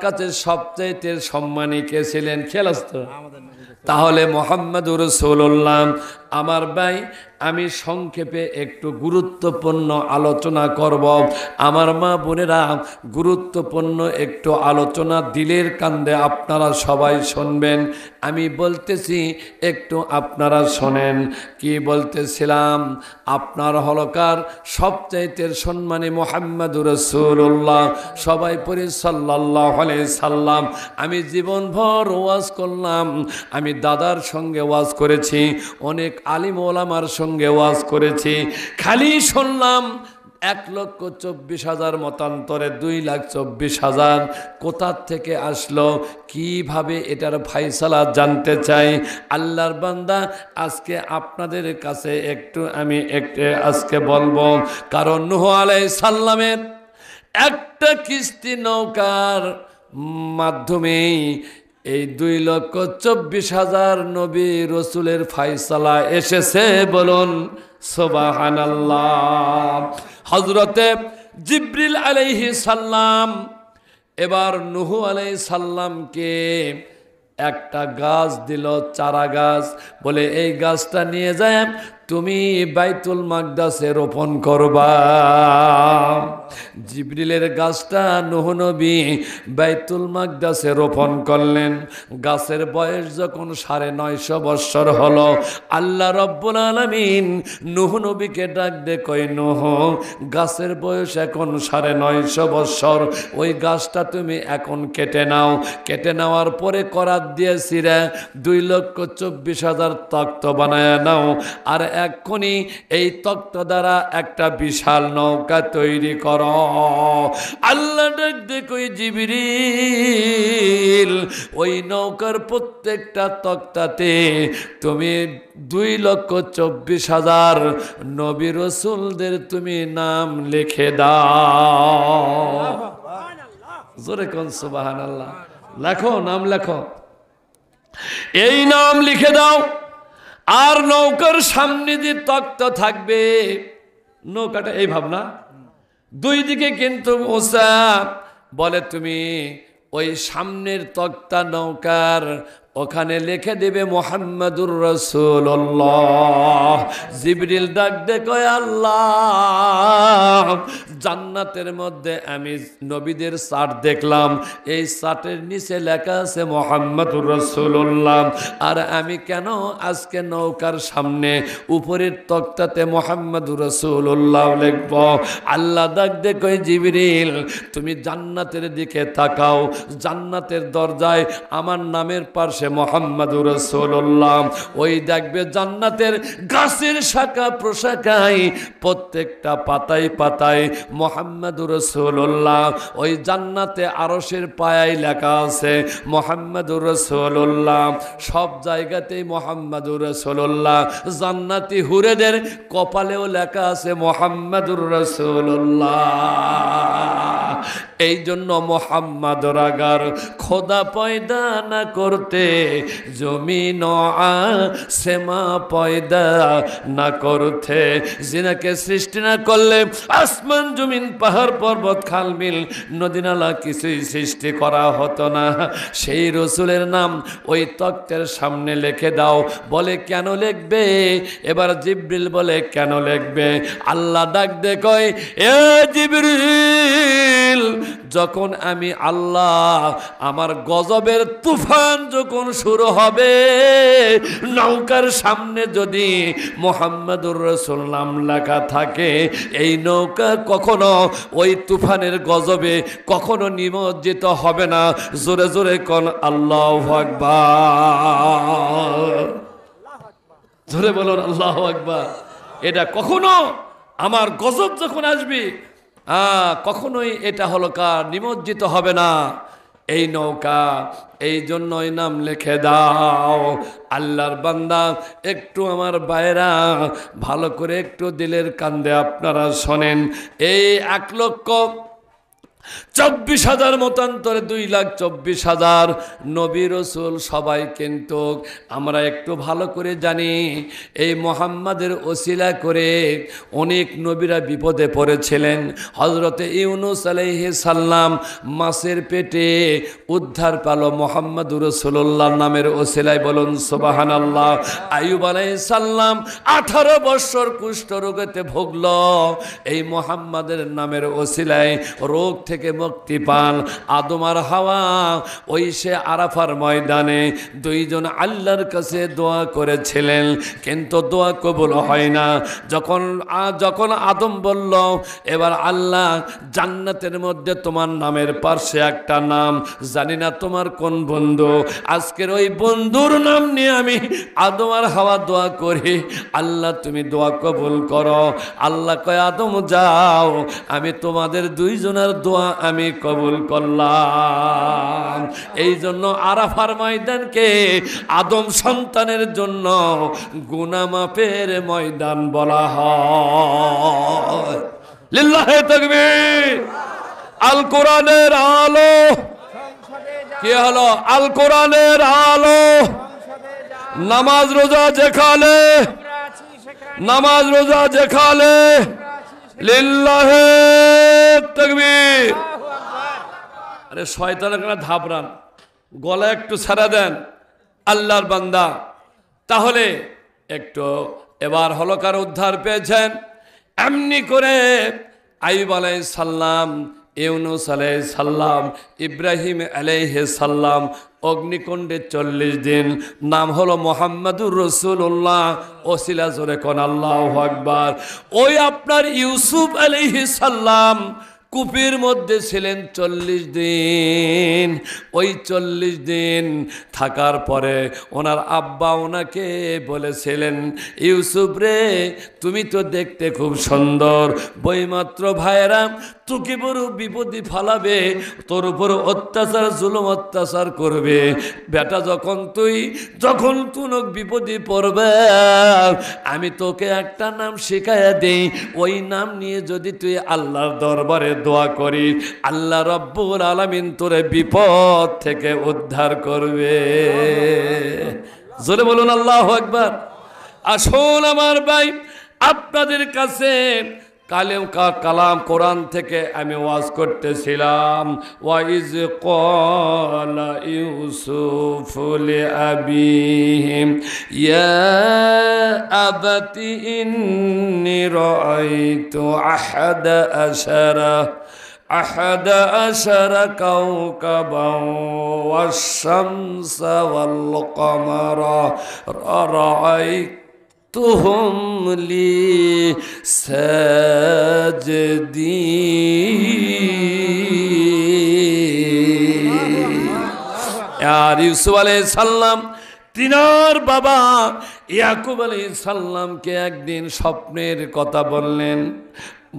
কাছে সবচাইতে সম্মানী কে ছিলেন? খেয়াল আছে তো? তাহলে মুহাম্মদুর রাসূলুল্লাহ। আমার ভাই, আমি সংক্ষেপে একটু গুরুত্বপূর্ণ আলোচনা করব। আমার মা বোনেরা, গুরুত্বপূর্ণ একটু আলোচনা দিলের কান্দে আপনারা সবাই শুনবেন। আমি বলতেছি, একটু আপনারা শোনেন। কি বলতেছিলাম? আপনার হলকার সবচাইতে সম্মানী মুহাম্মদুর রাসূলুল্লাহ। সবাই পড়ি সাল্লাল্লাহু আলাইহি সাল্লাম। আমি জীবনভর ওয়াজ করলাম, আমি দাদার সঙ্গে ওয়াজ করেছি, অনেক আলিম ওলামার সঙ্গে ওয়াজ করেছি, খালি শুনলাম 1,24,000 মতান্তরে 2,24,000 কোথা থেকে আসলো, কিভাবে এটার ফায়সালা জানতে চাই। আল্লাহর বান্দা, আজকে আপনাদের কাছে আমি একটু আজকে বলবো। কারণ নূহ আলাইহিস সালামের একটা কিস্তি নৌকার মাধ্যমেই এই 2,24,000 নবী রসুলের ফায়সালা এসেছে। বলুন সুবহানাল্লাহ। হযরতে জিবরিল আলাইহিস সালাম এবার নূহ আলাইহিস সালামকে একটা গাছ দিল, চারা গাছ, বলে এই গাছটা নিয়ে যায় তুমি বাইতুল মাকদাসে রোপণ করবা। জিবরিলের গাছটা নূহ নবী বাইতুল মাকদাসে রোপণ করলেন। গাছের বয়স যখন 950 বৎসর হলো, আল্লাহ রব্বুল আলামিন নূহ নবীকে ডাক দে কই, নূহ, গাছের বয়স এখন 950 বৎসর, ওই গাছটা তুমি এখন কেটে নাও। কেটে নেওয়ার পরে করাত দিয়েছি রে 2,24,000 তক্ত বানায় নাও, আর এক্ষুনি এই তক্ত দ্বারা একটা বিশাল নৌকা তৈরি কর। আল্লাহ ডাক দেখো জিবরিল, ওই নৌকার প্রত্যেকটা তক্তাতে তুমি 2,24,000 নবী রসুলদের তুমি নাম লিখে দাও। জোরে কোন সুবহানাল্লাহ। লেখো, নাম লেখো, এই নাম লিখে দাও। আর নৌকার সামনে যে তক্তা থাকবে, নৌকাটা এই ভাবনা, দুই দিকে কিন্তু মোসা বলে তুমি ওই সামনের তক্তা নৌকার ওখানে লিখে দেবে মুহাম্মাদুর রাসূলুল্লাহ। জিবরিল ডাক দে কয়, আল্লাহ, জান্নাতের মধ্যে আমি নবীদের চার্ট দেখলাম, এই চার্টের নিচে লেখা আছে মুহাম্মাদুর রাসূলুল্লাহ, আর আমি কেন আজকে নৌকার সামনে উপরের তক্তাতে মুহাম্মাদুর রাসূলুল্লাহ লিখব? আল্লাহ ডাক দে কয়, জিবরিল, তুমি জান্নাতের দিকে তাকাও, জান্নাতের দরজায় আমার নামের পাশে মুহাম্মাদুর রাসূলুল্লাহ, ওই দেখবে জান্নাতের গাছের শাখা প্রশাখায় প্রত্যেকটা পাতায় পাতায় মুহাম্মাদুর রাসূলুল্লাহ, ওই জান্নাতে আরশের পায়ায় লেখা আছে মুহাম্মাদুর রাসূলুল্লাহ, সব জায়গাতেই মুহাম্মাদুর রাসূলুল্লাহ। জান্নাতি হুরেদের কপালেও লেখা আছে মুহাম্মাদুর রাসূলুল্লাহ। এই জন্য মুহাম্মাদুর আগার খোদা পয়দা না করতে, জমিন আসমান পয়দা না করতে, জিনাকে সৃষ্টি না করলে আসমান জমিন পাহাড় পর্বত খাল বিল নদী নালা কিছুই সৃষ্টি করা হতো না। সেই রসুলের নাম ওই তক্তের সামনে লিখে দাও। বলে কেন লিখবে? এবার জিবরিল বলে কেন লিখবে? আল্লাহ ডাক দে কয়, এ জিবরিল, যখন আমি আল্লাহ আমার গজবের তুফান যখন শুরু হবে, নৌকার সামনে যদি মুহাম্মাদুর রাসূল নাম লেখা থাকে, এই নৌকা কখনো ওই তুফানের গজবে কখনো নিমজ্জিত হবে না। জোরে জোরে কোন আল্লাহু আকবার। জোরে বলুন আল্লাহু আকবার। এটা কখনো আমার গজব যখন আসবে, কখনোই এটা হলো কার নিমজ্জিত হবে না এই নৌকা। এই জন্যই নাম লিখে দাও। আল্লাহর বান্দা, একটু আমার বাইরা ভালো করে একটু দিলের কান্দে আপনারা শোনেন। এই 1,00,000 24,000 মতান্তরে 2,24,000 নবী রাসূল সবাই, কিন্তু আমরা একটু ভালো করে জানি এই মুহাম্মাদের ওসিলা করে অনেক নবীরা বিপদে পড়েছিলেন। হযরতে ইউনূস আলাইহিস সালাম মাছের পেটে উদ্ধার পেল মুহাম্মাদুর রাসূলুল্লাহ নামের ওসিলায়, বলুন সুবহানাল্লাহ। আইয়ুব আলাইহিস সালাম 18 বছর কুষ্ঠ রোগেতে ভুগল, এই মুহাম্মাদের নামের ওসিলায় রোগ থেকে মুক্তি পান। আদম আর হাওয়া ওই সে আরাফার ময়দানে দুইজন আল্লাহর কাছে দোয়া করেছিলেন, কিন্তু দোয়া কবুল হয় না। যখন আদম বলল, এবার আল্লাহ জান্নাতের মধ্যে তোমার নামের পাশে একটা নাম, জানি না তোমার কোন বন্ধু, আজকের ওই বন্ধুর নাম নিয়ে আমি আদম আর হাওয়া দোয়া করি, আল্লাহ তুমি দোয়া কবুল করো। আল্লাহ কয়, আদম যাও, আমি তোমাদের দুইজনের দোয়া আমি কবুল করলাম। এই জন্য আরাফার ময়দানকে আদম সন্তানের জন্য গুনাহ মাফের ময়দান বলা হয়। লিল্লাহে তাকবীর। আল কোরআনের আলো কি হলো? আল কোরআনের আলো। নামাজ রোজা যেখানে, নামাজ রোজা যেখানে, লিল্লাহে তাকবীর। আরে শয়তানের কাছে ধাপরান, গলা একটু ছাড়া দেন আল্লাহর বান্দা। তাহলে একটু এবার হলকার উদ্ধার পেয়েছেন। এমনি করে আইয়ুব আলাইহিস সালাম, ইউনূস আলাইহিস সালাম, ইব্রাহিম আলাইহিস সালাম অগ্নিকুণ্ডে 40 দিন, নাম হলো মুহাম্মাদুর রাসূলুল্লাহ। ওসিলা জোরে কোন আল্লাহু আকবার। ওই আপনার ইউসুফ আলাইহিস সালাম কূপের মধ্যে ছিলেন 40 দিন। ওই 40 দিন থাকার পরে ওনার আব্বা ওনাকে বলেছিলেন, ইউসুফ রে, তুমি তো দেখতে খুব সুন্দর, বইমাত্র ভাইয়েরা তোকে বড় বিপদে ফালাবে, তোর উপর অত্যাচার জুলুম অত্যাচার করবে। বেটা যখন তুই বিপদে পড়বে, আমি তোকে একটা নাম শিখাইয়া দেই, ওই নাম নিয়ে যদি তুই আল্লাহর দরবারে দোয়া করিস, আল্লাহ রব্বুল আলামিন তোরে বিপদ থেকে উদ্ধার করবে। জোরে বলুন আল্লাহু আকবার। আসুন আমার ভাই, আপনাদের কাছে কালাম কোরআন থেকে আমি ওয়াজ করতেছিলাম। ওয়াইজ ক্বালা ইউসুফ লিআবিহি ইয়া আবাতি ইন্নী রাআইতু আহাদা আশারা কাওকাবান ওয়াশ-শামসা ওয়াল কমারা রাআইতুহুম লি সাজিদিন। আর ইউসুফ আলাইহিস সালাম তিনার বাবা ইয়াকুব আলাইহিস সালামকে একদিন স্বপ্নের কথা বললেন।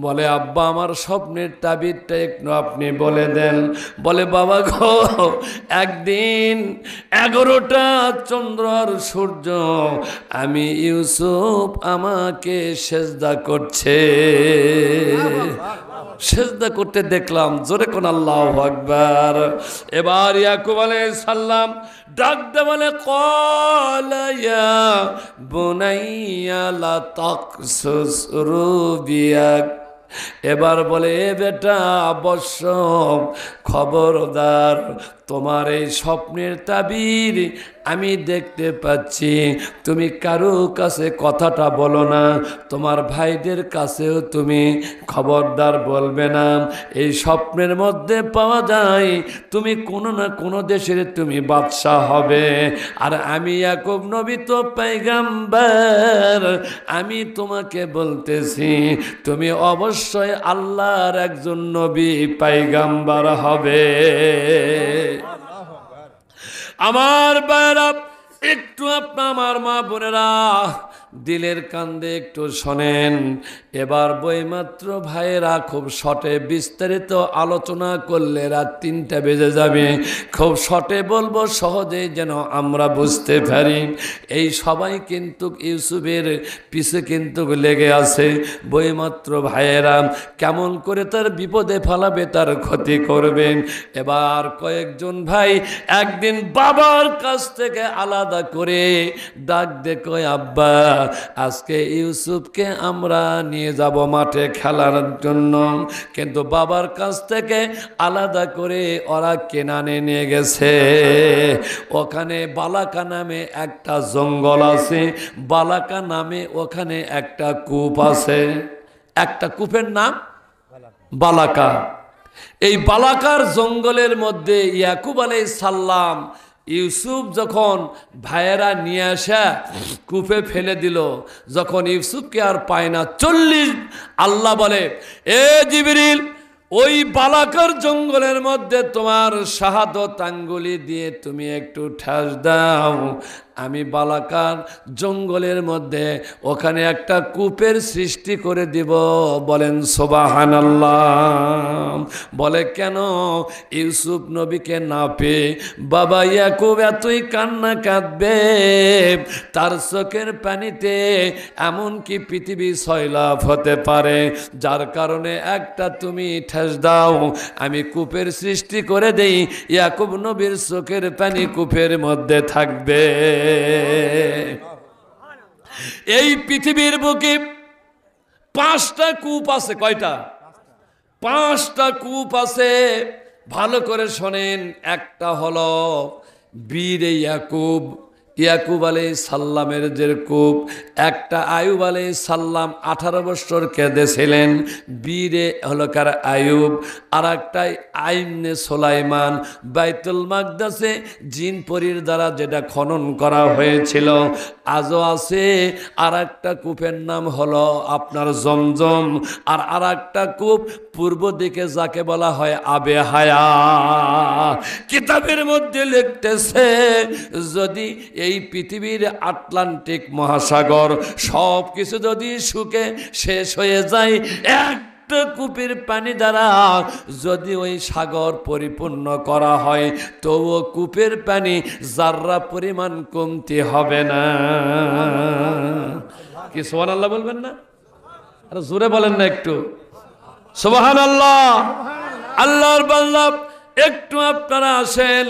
বলে, আব্বা আমার স্বপ্নের তাবিরটা একটু আপনি বলে দেন। বলে, বাবা গো, একদিন 11টা চন্দ্র আর সূর্য আমি ইউসুফ আমাকে সেজদা করছে, সেজদা করতে দেখলাম। জোরে কোন আল্লাহু আকবার। এবার ইয়াকুব আলাইহিস সালাম ডাক দে বলে, ক্বালা ইয়া বুনাইয়া লা তাকসুস রুবিয়াক। এবার বলে, এ বেটা অবশ্য খবরদার, তোমার এই স্বপ্নের তাবির আমি দেখতে পাচ্ছি, তুমি কারো কাছে কথাটা বলো না, তোমার ভাইদের কাছেও তুমি খবরদার বলবে না। এই স্বপ্নের মধ্যে পাওয়া যায় তুমি কোনো না কোনো দেশের তুমি বাদশা হবে, আর আমি ইয়াকুব নবী তো পয়গম্বর, আমি তোমাকে বলতেছি তুমি অবশ্যই আল্লাহর একজন নবী পয়গম্বর হবে। আমার ভাইরা, একটু আমার মা বোনেরা দিলের কান্দে একটু শোনেন। এবার বইমাত্র ভাইয়েরা খুব শর্টে বিস্তারিত আলোচনা করলে রাত 3টা বেজে যাবে। খুব শর্টে বলবো সহজেই যেন আমরা বুঝতে পারি। এই সবাই কিন্তু ইউসুফের পিছে কিন্তু লেগে আছে। বইমাত্র ভাইয়েরা কেমন করে তার বিপদে ফেলাবে, তার ক্ষতি করবেন। এবার কয়েকজন ভাই একদিন বাবার কাছ থেকে আলাদা করে ডাক দে কয়, আব্বা আজকে ইউসুফকে আমরা নিয়ে যাব মাঠে খেলার জন্য। কিন্তু বাবার কাছ থেকে আলাদা করে ওরা কেনানে নিয়ে গেছে। ওখানে বালাকা নামে একটা জঙ্গল আছে, বালাকা নামে ওখানে একটা কূপ আছে। একটা কূপের নাম বালাকা। এই বালাকার জঙ্গলের মধ্যে ইয়াকুব আলাইহিস সালাম ইউসুফ যখন ভাইয়েরা নিয়ে আসা কূপে ফেলে দিল, যখন ইউসুফকে আর পায় না, 40 আল্লাহ বলে, এ জিবরিল ওই বালাকার জঙ্গলের মধ্যে তোমার শাহাদত আঙ্গুলি দিয়ে তুমি একটু ঠাস দাও। আমি বালাকার জঙ্গলের মধ্যে ওখানে একটা কূপের সৃষ্টি করে দিব। বলেন সুবহানাল্লাহ। বলে কেন? ইউসুফ নবীকে না পেয়ে বাবা ইয়াকুব এতই কান্না কাঁদবে, তার চোখের পানিতে এমনকি পৃথিবী সয়লাভ হতে পারে। যার কারণে একটা তুমি ঠাস দাও, আমি কূপের সৃষ্টি করে দেই, ইয়াকুব নবীর চোখের পানি কূপের মধ্যে থাকবে। এই পৃথিবীর বুকে 5টা কূপ আছে। কয়টা? 5টা কূপ আছে। ভালো করে শোনেন। একটা হলো বীর ইয়াকুব, ইয়াকুব আলাইহিস সালামের যে কূপ। একটা আয়ুব আলাইহিস সালাম 18 বছর কেঁদেছিলেন, বীরে হলো কার আয়ুব। আর একটা আইনে সুলাইমান, বাইতুল মাকদাসে জিন পরীর দ্বারা যেটা খনন করা হয়েছিল, আজও আছে। আর একটা কূপের নাম হলো আপনার জমজম। আর একটা কূপ পূর্ব দিকে যাকে বলা হয় আবে হায়া। কিতাবের মধ্যে লিখতেছে যদি এই পৃথিবীর আটলান্টিক মহাসাগর সব কিছু যদি শুকে শেষ হয়ে যায়, একটা কূপের পানি দ্বারা যদি ওই সাগর পরিপূর্ণ করা হয়, তবুও কূপের পানি যার্রা পরিমাণ কমতি হবে না। কি সুবহানাল্লাহ বলবেন না? আরে জোরে বলেন না একটু সুবহানাল্লাহ। আল্লাহর বান্দা একটু আপনারা আসেন।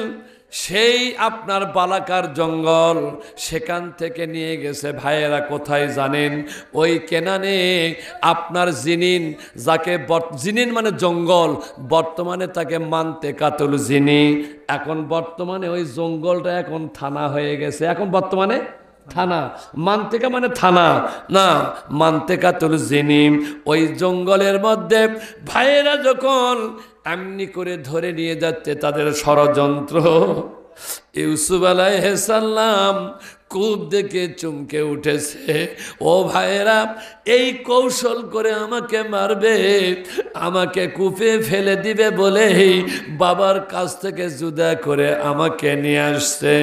সেই আপনার বালাকার জঙ্গল, সেখান থেকে নিয়ে গেছে ভাইয়েরা কোথায় জানেন? ওই কেনানে আপনার জিনিন, যাকে জিনিন মানে জঙ্গল, বর্তমানে তাকে মানতে কাতল জিনি। এখন বর্তমানে ওই জঙ্গলটা এখন থানা হয়ে গেছে। এখন বর্তমানে থানা, মানতেকা মানে থানা না, মানতেকা তুল জিনিম। ওই জঙ্গলের মধ্যে ভাইয়েরা যখন এমনি করে ধরে নিয়ে যাচ্ছে, তাদের ষড়যন্ত্র। ইউসুফ আলাইহিস সালাম কূপ দেখে চমকে উঠেছে। ও ভাইয়েরা, এই কৌশল করে আমাকে মারবে, আমাকে কূপে ফেলে দিবে বলে বাবার কাছ থেকে জুদা করে আমাকে নিয়ে আসছে।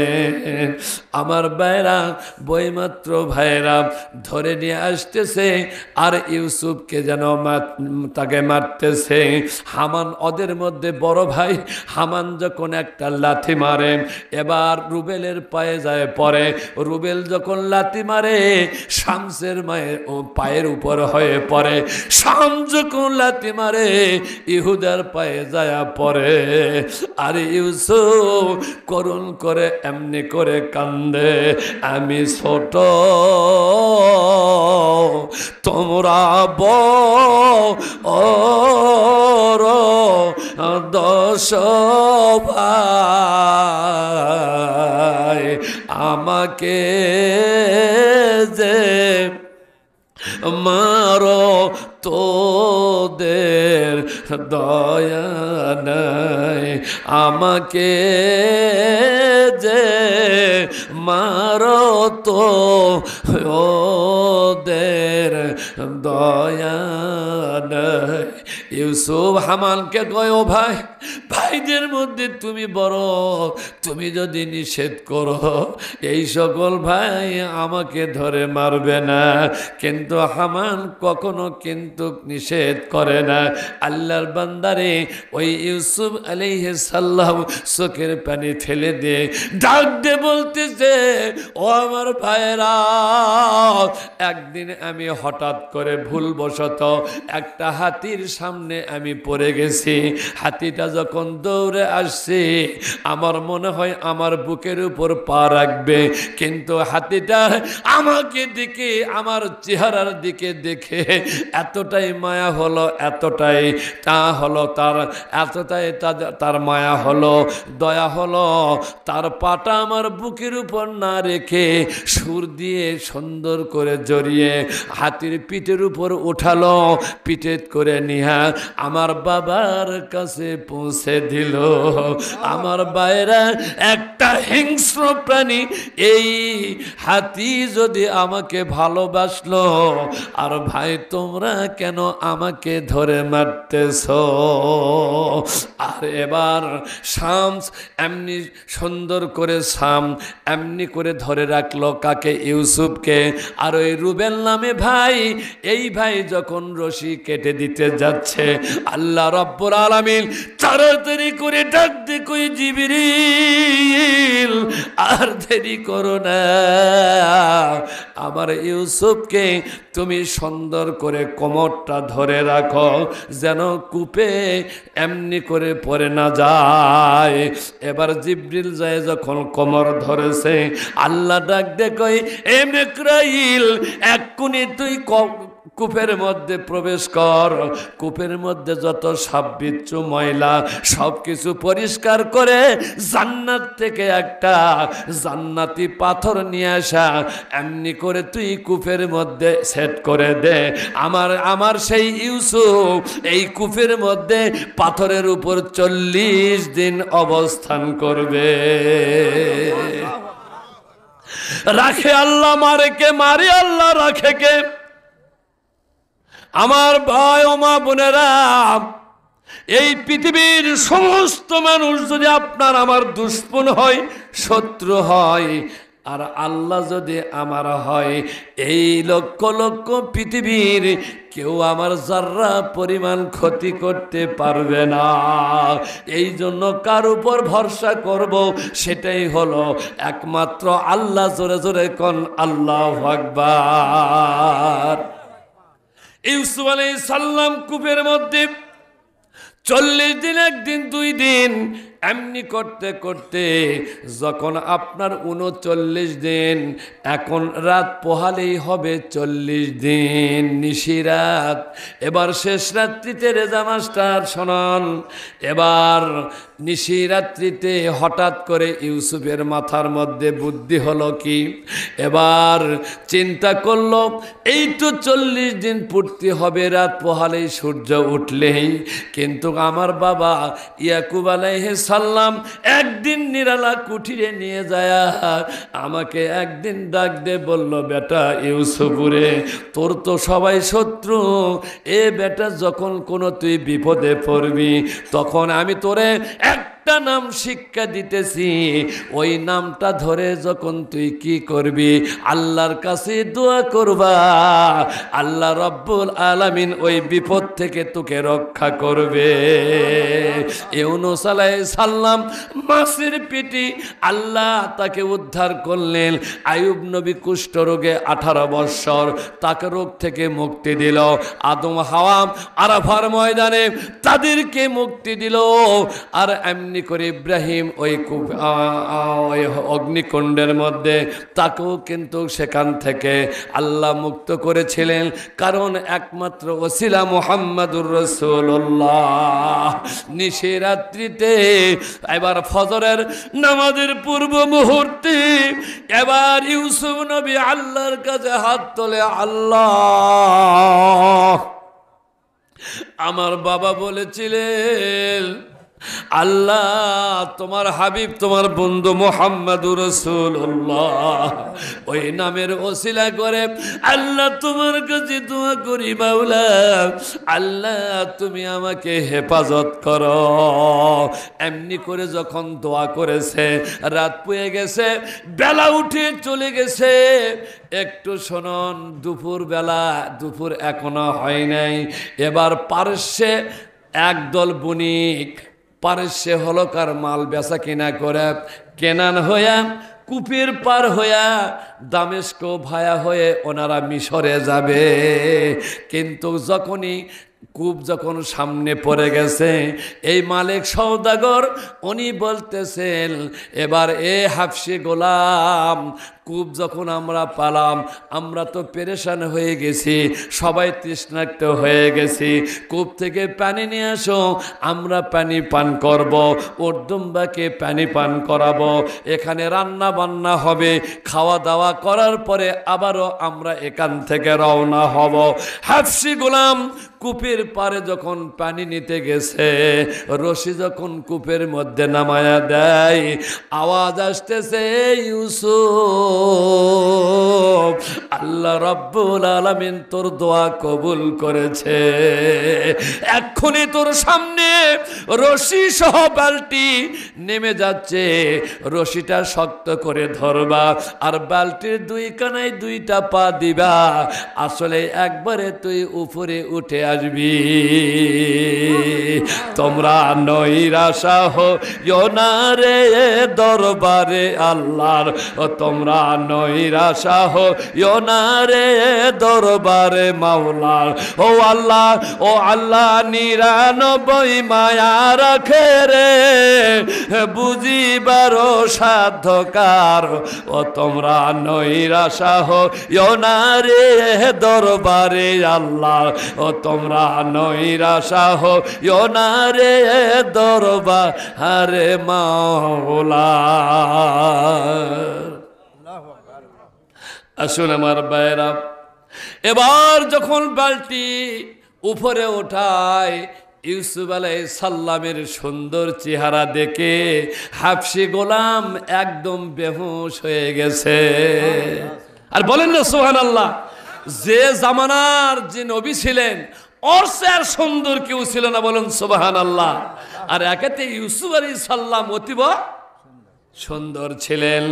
আমার ভাইয়েরা, বইমাত্র ভাইয়েরা ধরে নিয়ে আসতেছে, আর ইউসুফকে যেন তাকে মারতেছে। হামান ওদের মধ্যে বড় ভাই। হামান যখন একটা লাথি মারে, এবার রুবেলের পায়ে যায় পড়ে। রুবেল যখন লাথি মারে, শামসের পায়ের উপর হয়ে পড়ে। শাম যখন লাথি মারে, ইহুদার পায়ে যায় পড়ে। আর ইউসুফ করুণ করে এমনি করে কান্দে, আমি ছোট, তোমরা বড়, 10 ভাই, আমাকে যে মারো তোদের দয়া নাই। আমাকে যে মারো তো ওদের দয়া নাই। ইউসুফ হামানকে কয়, ও ভাই, ভাইদের মধ্যে তুমি বড়, তুমি যদি নিষেধ করো এই সকল ভাই আমাকে ধরে মারবে না। কিন্তু হামান কখনো কিন্তু নিষেধ করে না। আল্লাহর বান্দারে ওই ইউসুফ আলাইহিস সালাম চোখের পানি ফেলে দিয়ে ডাক দিয়ে বলতেছে, ও আমার ভাইরা, একদিন আমি হঠাৎ করে ভুলবশত একটা হাতির সামনে আমি পড়ে গেছি। হাতিটা যখন দৌড়ে আসছে আমার মনে হয় আমার বুকের উপর পা রাখবে, কিন্তু হাতিটা আমাকে দিকে, আমার চেহারার দিকে দেখে এতটাই মায়া হলো, এতটাই তা হলো তার, এতটাই তার মায়া হলো, দয়া হলো, তার পাটা আমার বুকের উপর না রেখে সুর দিয়ে সুন্দর করে জড়িয়ে হাতির পিঠের উপর উঠালো, পিঠে করে নিহা আমার বাবার কাছে পৌঁছে দিল। আমার বাইরা একটা হিংস্র প্রাণী, এই হাতি যদি আমাকে ভালোবাসলো, আর ভাই তোমরা কেন আমাকে ধরে মারতেছ? আর এবার শামস এমনি সুন্দর করে এমনি করে ধরে রাখলো কাকে? ইউসুফকে। আর ওই রুবেল নামে ভাই, এই ভাই যখন রশি কেটে দিতে যাচ্ছে আল্লাহ রব্বুল আলামিন তাড়াতাড়ি করে ডাক দিয়ে কই, জিবরিল আর দেরি করো না, আমার ইউসুফকে তুমি সুন্দর করে কোমরটা ধরে রাখো যেন কূপে এমনি করে পড়ে না যায়। এবার জিবরিল যায় যখন কোমর ধরেছে, আল্লাহ ডাক দিয়ে কয়, এ মিকরাইল, এক্ষুনি তুই কূপের মধ্যে প্রবেশ কর, কূপের মধ্যে যত সাপ বিচ্ছু ময়লা সব কিছু পরিষ্কার করে জান্নাত থেকে একটা জান্নাতি পাথর নিয়ে আসা, এমনি করে তুই কূপের মধ্যে সেট করে দে। আমার সেই ইউসুফ এই কূপের মধ্যে পাথরের উপর 40 দিন অবস্থান করবে। রাখে আল্লাহ, মারে কে? মারে আল্লাহ, রাখে কে? আমার ভাই ও মা বোনেরা, এই পৃথিবীর সমস্ত মানুষ যদি আপনার আমার দুশমন হয়, শত্রু হয়, আর আল্লাহ যদি আমার হয়, এই লক্ষ লক্ষ পৃথিবীর কেউ আমার যার্রা পরিমাণ ক্ষতি করতে পারবে না। এই জন্য কার উপর ভরসা করব? সেটাই হলো একমাত্র আল্লাহ। জোরে জোরে কোন আল্লাহু আকবার। ইউসুফ আলাইহিস সালাম কূপের মধ্যে 40 দিন, একদিন 2 দিন এমনি করতে করতে যখন আপনার 39 দিন, এখন রাত পোহালেই হবে 40 দিন, নিশিরাত। এবার শেষ রাত্রিতে রেজা মাস্টার শোনান, এবার নিশিরাত্রিতে হঠাৎ করে ইউসুফের মাথার মধ্যে বুদ্ধি হলো কি, এবার চিন্তা করলো এই তো 40 দিন পূর্তি হবে রাত পোহালেই, সূর্য উঠলেই, কিন্তু আমার বাবা ইয়াকুব আলাইহিস সালাম একদিন নিরালা কুঠিরে নিয়ে যায় আমাকে একদিন ডাক দে বলল, বেটা ইউসুফরে, তোর তো সবাই শত্রু, এ বেটা যখন কোনো তুই বিপদে পড়বি তখন আমি তোরে একটা নাম শিক্ষা দিতেছি, ওই নামটা ধরে যখন তুই কি করবি, আল্লাহর কাছে দোয়া করবা, আল্লাহ রব্বুল আলামিন ওই বিপদ থেকে তোকে রক্ষা করবে। ইউনূস আলাইহিস সালাম মাছের পেটে আল্লাহ তাকে উদ্ধার করলেন। আইয়ুব নবী কুষ্ঠ রোগে 18 বৎসর, তাকে রোগ থেকে মুক্তি দিল। আদম হাওয়া আরাফার ময়দানে তাদেরকে মুক্তি দিল। আর এমনি করে ইব্রাহিম ওই অগ্নিকুণ্ডের মধ্যে তাকেও কিন্তু সেখান থেকে আল্লাহ মুক্ত করেছিলেন, কারণ একমাত্র ওসিলা মুহাম্মাদুর রাসূলুল্লাহ। নিশিরাত্রিতে এবার ফজরের নামাজের পূর্ব মুহূর্তে এবার ইউসুফ নবী আল্লাহর কাছে হাত তোলে, আল্লাহ, আমার বাবা বলেছিলেন আল্লাহ তোমার হাবিব তোমার বন্ধু মুহাম্মাদুর রাসূলুল্লাহ ওই নামের ওসিলা করে আল্লাহ তোমার কাছে দোয়া করি মাওলা আল্লাহ তুমি আমাকে হেফাজত করো। এমনি করে যখন দোয়া করেছে রাত পুয়ে গেছে, বেলা উঠে চলে গেছে। একটু শুনুন, দুপুর এখনো হয় নাই। এবার পারস্যে একদল বণিক পারস্যে হলকার মাল বেচা কিনা করে কেনান হইয়া কূপের পার হইয়া দামেস্ক ভায়া হয়ে ওনারা মিশরে যাবে। কিন্তু যখনই কূপ যখন সামনে পড়ে গেছে, এই মালিক সওদাগর উনি বলতেছেন এবার এ হাফসি গোলাম, কূপ যখন আমরা পালাম আমরা তো পেরেশান হয়ে গেছি, সবাই তৃষ্ণার্ত হয়ে গেছি, কূপ থেকে পানি নিয়ে আসো, আমরা পানি পান করব, ওরদুম্বাকে পানি পান করাবো, এখানে রান্না বান্না হবে, খাওয়া দাওয়া করার পরে আবারও আমরা এখান থেকে রওনা হব। হাফসি গোলাম কূপের পারে যখন পানি নিতে গেছে, রশি যখন কূপের মধ্যে নামায়া দেয়, আওয়াজ আসতেছে ইউসুফ, আল্লাহ রাব্বুল আলামিন তোর দোয়া কবুল করেছে, এক্ষুনি তোর সামনে রশি সহ বালতি নেমে যাচ্ছে, রশিটা শক্ত করে ধরবা আর বালতির দুই কানায় দুইটা পা দিবা, আসলে একবারে তুই উপরে উঠে আসবি। তোমরা নৈরাশা হইও না রে দরবারে আল্লাহর, তোমরা নৈরাশা হইও না রে দরবারে মাওলার। ও আল্লাহ 99 মায়া রাখে রে বুঝিবার সাধ্যকার। ও তোমরা নৈরাশা হইও না রে দরবারে আল্লাহ, ও তোমরা নৈরাশা হইও না রে দরবারে মাওলা। আসুন আমার ভাইরা, এবার যখন বালতি উপরে ওঠায়, ইউসুফ আলাইহিস সালামের সুন্দর চেহারা দেখে হাফসি গোলাম একদম বেহুশ হয়ে গেছে। আর বলেন না সুবহানাল্লাহ। যে জামানার যে নবী ছিলেন ওর চেয়ে সুন্দর কেউ ছিল না, বলুন সুবহানাল্লাহ। আর একেতে ইউসুফ আলাইহিস সালাম অতীব সুন্দর ছিলেন।